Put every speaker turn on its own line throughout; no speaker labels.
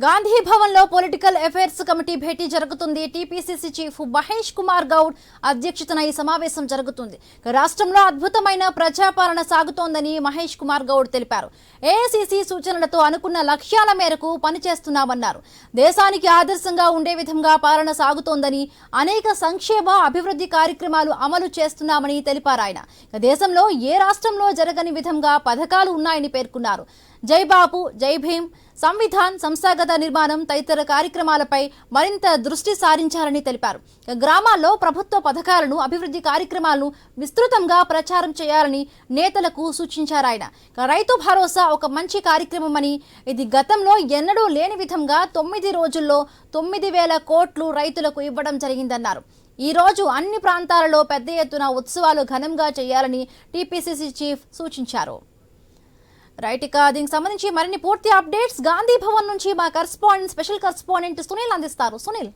గాంధీ భవన్ లో political affairs committee భేటీ జరుగుతుంది. TPCC chief Mahesh Kumar Goud అధ్యక్షతన ఈ సమావేశం జరుగుతుంది. రాష్ట్రంలో అద్భుతమైన ప్రజాపాలన సాగుతోందని మహేష్ కుమార్ గౌడ్ తెలిపారు. ఏఐసీసీ సూచనలతో అనుకున్న లక్ష్యాల మేరకు పనిచేస్తున్నామన్నారు. దేశానికి ఆదర్శంగా ఉండే విధంగా పాలన సాగుతోందని, అనేక సంక్షేమ అభివృద్ధి కార్యక్రమాలు అమలు చేస్తున్నామని తెలిపారు. ఆయన దేశంలో ఏ రాష్ట్రంలో జరగని విధంగా పథకాలు ఉన్నాయని పేర్కొన్నారు. జై బాపు, జై భీమ్, సంవిధాన్, సంస్థాగత నిర్మాణం తదితర కార్యక్రమాలపై మరింత దృష్టి సారించాలని తెలిపారు. గ్రామాల్లో ప్రభుత్వ పథకాలను, అభివృద్ధి కార్యక్రమాలను విస్తృతంగా ప్రచారం చేయాలని నేతలకు సూచించారు. ఆయన రైతు భరోసా ఒక మంచి కార్యక్రమమని, ఇది గతంలో ఎన్నడూ లేని విధంగా 9 రోజుల్లో 9,000 కోట్లు రైతులకు ఇవ్వడం జరిగిందన్నారు. ఈ రోజు అన్ని ప్రాంతాలలో పెద్ద ఎత్తున ఉత్సవాలు ఘనంగా చేయాలని టీపీసీసీ చీఫ్ సూచించారు. రైట్, ఇక దీనికి సంబంధించి మరిన్ని పూర్తి అప్డేట్స్ గాంధీ భవన్ నుంచి మా స్పెషల్ కరెస్పాండెంట్ సునీల్ అందిస్తారు. సునీల్,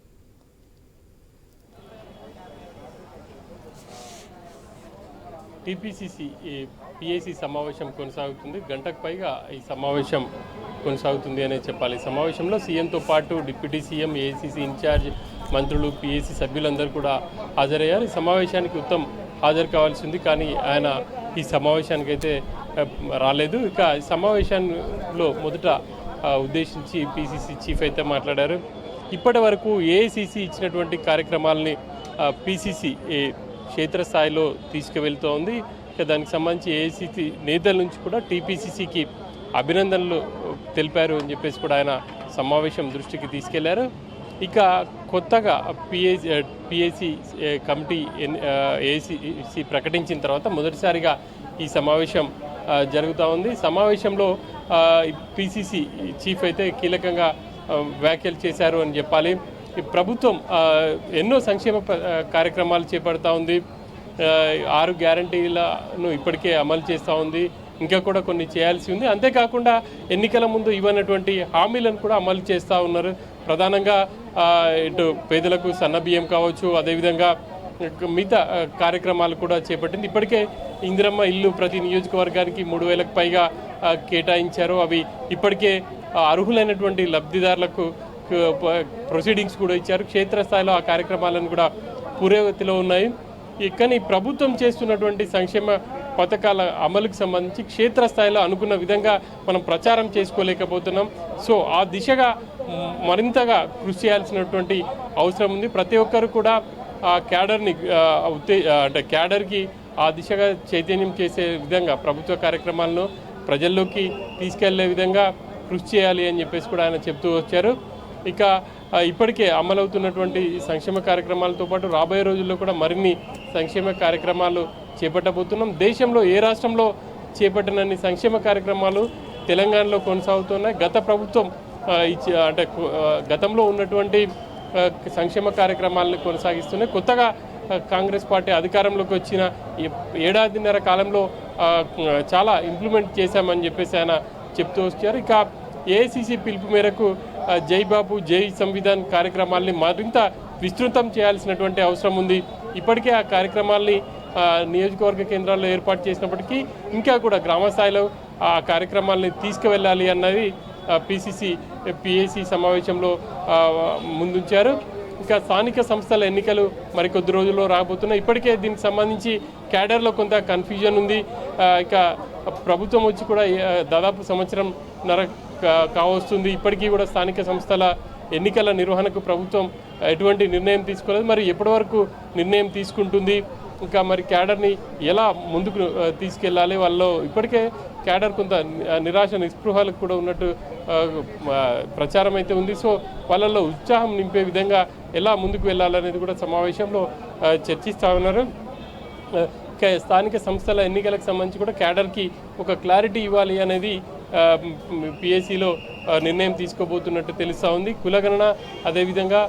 టీపీసీసీ పిఏసీ సమావేశం కొనసాగుతుంది. గంటకు పైగా ఈ సమావేశం కొనసాగుతుంది అనే చెప్పాలి. ఈ సమావేశంలో సీఎంతో పాటు డిప్యూటీ సీఎం, ఏఐసీసీ ఇన్ఛార్జ్ మంత్రులు, పిఏసీ సభ్యులందరూ కూడా హాజరయ్యారు. ఈ సమావేశానికి ఉత్తమ్ హాజరు కావాల్సి ఉంది, కానీ ఆయన ఈ సమావేశానికి అయితే రాలేదు. ఇక ఈ సమావేశంలో మొదట ఉద్దేశించి పిసిసి చీఫ్ అయితే మాట్లాడారు. ఇప్పటి వరకు ఏఐసీసీ ఇచ్చినటువంటి కార్యక్రమాలని పిసిసి క్షేత్రస్థాయిలో తీసుకువెళ్తూ ఉంది. ఇక దానికి సంబంధించి ఏఐసీసీ నేతల నుంచి కూడా టీపీసీసీకి అభినందనలు తెలిపారు అని చెప్పేసి కూడా ఆయన సమావేశం దృష్టికి తీసుకెళ్లారు. ఇక కొత్తగా పిఏసీ కమిటీ ఏఐసీసీ ప్రకటించిన తర్వాత మొదటిసారిగా ఈ సమావేశం జరుగుతూ ఉంది. సమావేశంలో పిసిసి చీఫ్ అయితే కీలకంగా వ్యాఖ్యలు చేశారు అని చెప్పాలి. ఈ ప్రభుత్వం ఎన్నో సంక్షేమ కార్యక్రమాలు చేపడతా ఉంది. 6 గ్యారంటీలను ఇప్పటికే అమలు చేస్తూ ఉంది. ఇంకా కూడా కొన్ని చేయాల్సి ఉంది. అంతేకాకుండా ఎన్నికల ముందు ఇవ్వనటువంటి హామీలను కూడా అమలు చేస్తూ ఉన్నారు. ప్రధానంగా ఇటు పేదలకు సన్నబియ్యం కావచ్చు, అదేవిధంగా మిగతా కార్యక్రమాలు కూడా చేపట్టింది. ఇప్పటికే ఇందిరమ్మ ఇల్లు ప్రతి నియోజకవర్గానికి 3,000కు పైగా కేటాయించారు. అవి ఇప్పటికే అర్హులైనటువంటి లబ్ధిదారులకు ప్రొసీడింగ్స్ కూడా ఇచ్చారు. క్షేత్రస్థాయిలో ఆ కార్యక్రమాలను కూడా పురోగతిలో ఉన్నాయి. కానీ ప్రభుత్వం చేస్తున్నటువంటి సంక్షేమ పథకాల అమలుకు సంబంధించి క్షేత్రస్థాయిలో అనుకున్న విధంగా మనం ప్రచారం చేసుకోలేకపోతున్నాం. సో ఆ దిశగా మరింతగా కృషి చేయాల్సినటువంటి అవసరం ఉంది. ప్రతి ఒక్కరు కూడా ఆ క్యాడర్ని అంటే క్యాడర్కి ఆ దిశగా చైతన్యం చేసే విధంగా ప్రభుత్వ కార్యక్రమాలను ప్రజల్లోకి తీసుకెళ్లే విధంగా కృషి చేయాలి అని చెప్పేసి కూడా ఆయన చెప్తూ వచ్చారు. ఇక ఇప్పటికే అమలవుతున్నటువంటి సంక్షేమ కార్యక్రమాలతో పాటు రాబోయే రోజుల్లో కూడా మరిన్ని సంక్షేమ కార్యక్రమాలు చేపట్టబోతున్నాం. దేశంలో ఏ రాష్ట్రంలో చేపట్టినన్ని సంక్షేమ కార్యక్రమాలు తెలంగాణలో కొనసాగుతున్నాయి. గత ప్రభుత్వం అంటే గతంలో ఉన్నటువంటి సంక్షేమ కార్యక్రమాలను కొనసాగిస్తున్నాయి. కొత్తగా కాంగ్రెస్ పార్టీ అధికారంలోకి వచ్చిన 1.5 కాలంలో చాలా ఇంప్లిమెంట్ చేశామని చెప్పేసి ఆయన చెప్తూ వచ్చారు. ఇక ఏఐసీసీ పిలుపు మేరకు జై బాపు, జై సంవిధాన్ కార్యక్రమాల్ని మరింత విస్తృతం చేయాల్సినటువంటి అవసరం ఉంది. ఇప్పటికే ఆ కార్యక్రమాల్ని నియోజకవర్గ కేంద్రాల్లో ఏర్పాటు చేసినప్పటికీ ఇంకా కూడా గ్రామ స్థాయిలో ఆ కార్యక్రమాల్ని తీసుకువెళ్ళాలి అన్నది పిఏసీ సమావేశంలో ముందుంచారు. ఇంకా స్థానిక సంస్థల ఎన్నికలు మరికొద్ది రోజుల్లో రాబోతున్నాయి. ఇప్పటికే దీనికి సంబంధించి క్యాడర్లో కొంత కన్ఫ్యూజన్ ఉంది. ఇక ప్రభుత్వం వచ్చి కూడా దాదాపు సంవత్సరంన్నర కావస్తుంది. ఇప్పటికీ కూడా స్థానిక సంస్థల ఎన్నికల నిర్వహణకు ప్రభుత్వం ఎటువంటి నిర్ణయం తీసుకోలేదు. మరి ఎప్పటి వరకు నిర్ణయం తీసుకుంటుంది, ఇంకా మరి క్యాడర్ని ఎలా ముందుకు తీసుకెళ్ళాలి? వాళ్ళు ఇప్పటికే క్యాడర్ కొంత నిరాశ నిస్పృహాలకు కూడా ఉన్నట్టు ప్రచారం అయితే ఉంది. సో వాళ్ళల్లో ఉత్సాహం నింపే విధంగా ఎలా ముందుకు వెళ్ళాలనేది కూడా సమావేశంలో చర్చిస్తూ ఉన్నారు. స్థానిక సంస్థల ఎన్నికలకు సంబంధించి కూడా క్యాడర్కి ఒక క్లారిటీ ఇవ్వాలి అనేది పిఏసీలో నిర్ణయం తీసుకోబోతున్నట్టు తెలుస్తూ ఉంది. కులగణన, అదేవిధంగా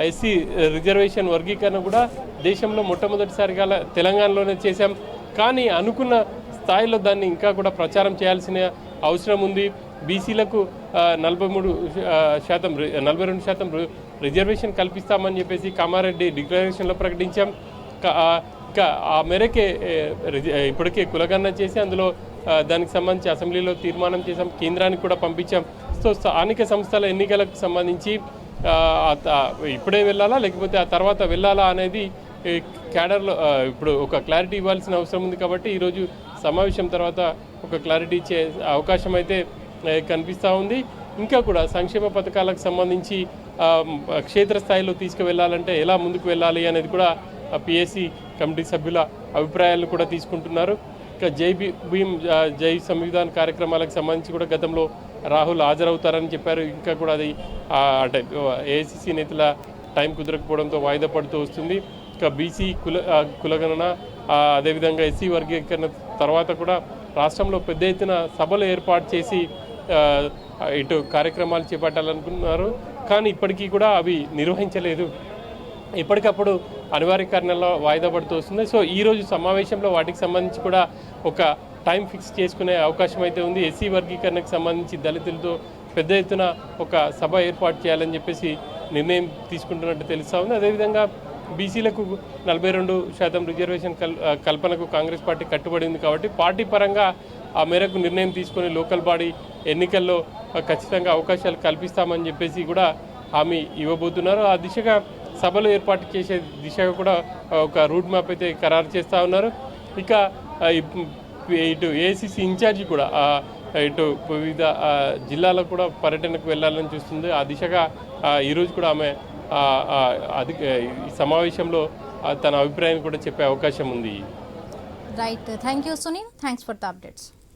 ఎస్సీ రిజర్వేషన్ వర్గీకరణ కూడా దేశంలో మొట్టమొదటిసారిగా తెలంగాణలోనే చేశాం. కానీ అనుకున్న స్థాయిలో దాన్ని ఇంకా కూడా ప్రచారం చేయాల్సిన అవసరం ఉంది. బీసీలకు 42% రిజర్వేషన్ కల్పిస్తామని చెప్పేసి కామారెడ్డి డిక్లరేషన్లో ప్రకటించాం. ఇంకా ఆ మేరకే ఇప్పటికే కులగణన చేసి అందులో దానికి సంబంధించి అసెంబ్లీలో తీర్మానం చేశాం, కేంద్రానికి కూడా పంపించాం. సో సో స్థానిక సంస్థల ఎన్నికలకు సంబంధించి ఇప్పుడే వెళ్ళాలా లేకపోతే ఆ తర్వాత వెళ్ళాలా అనేది క్యాడర్లో ఇప్పుడు ఒక క్లారిటీ ఇవ్వాల్సిన అవసరం ఉంది. కాబట్టి ఈరోజు సమావేశం తర్వాత ఒక క్లారిటీ ఇచ్చే అవకాశం అయితే కనిపిస్తూ ఉంది. ఇంకా కూడా సంక్షేమ పథకాలకు సంబంధించి క్షేత్రస్థాయిలో తీసుకువెళ్ళాలంటే ఎలా ముందుకు వెళ్ళాలి అనేది కూడా పిఎస్సి కమిటీ సభ్యుల అభిప్రాయాలను కూడా తీసుకుంటున్నారు. ఇంకా జై భీమ్ జై సంవిధాన్ కార్యక్రమాలకు సంబంధించి కూడా గతంలో రాహుల్ హాజరవుతారని చెప్పారు. ఇంకా కూడా అది అంటే ఏఐసిసి నేతల టైం కుదరకపోవడంతో వాయిదా పడుతూ వస్తుంది. ఇంకా బీసీ కులగణన అదేవిధంగా ఎస్సీ వర్గీకరణ తర్వాత కూడా రాష్ట్రంలో పెద్ద ఎత్తున సభలు ఏర్పాటు చేసి ఇటు కార్యక్రమాలు చేపట్టాలనుకున్నారు. కానీ ఇప్పటికీ కూడా అవి నిర్వహించలేదు. ఎప్పటికప్పుడు అనివార్య కారణాల్లో వాయిదా పడుతూ వస్తుంది. సో ఈరోజు సమావేశంలో వాటికి సంబంధించి కూడా ఒక టైం ఫిక్స్ చేసుకునే అవకాశం అయితే ఉంది. ఎస్సీ వర్గీకరణకు సంబంధించి దళితులతో పెద్ద ఎత్తున ఒక సభ ఏర్పాటు చేయాలని చెప్పేసి నిర్ణయం తీసుకుంటున్నట్టు తెలుస్తూ ఉంది. అదేవిధంగా బీసీలకు 42% రిజర్వేషన్ కల్పనకు కాంగ్రెస్ పార్టీ కట్టుబడి ఉంది. కాబట్టి పార్టీ పరంగా ఆ మేరకు నిర్ణయం తీసుకొని లోకల్ బాడీ ఎన్నికల్లో ఖచ్చితంగా అవకాశాలు కల్పిస్తామని చెప్పేసి కూడా హామీ ఇవ్వబోతున్నారు. ఆ దిశగా సభలు ఏర్పాటు చేసే దిశగా కూడా ఒక రూట్ మ్యాప్ అయితే ఖరారు చేస్తూ ఉన్నారు. ఇక ఇటు ఏఐసిసి ఇన్ఛార్జి కూడా ఇటు వివిధ జిల్లాలకు కూడా పర్యటనకు వెళ్ళాలని చూస్తుంది. ఆ దిశగా ఈరోజు కూడా ఆమె ఈ సమావేశంలో తన అభిప్రాయాన్ని కూడా చెప్పే అవకాశం ఉంది.
Right, thank you Sunil, thanks for the updates.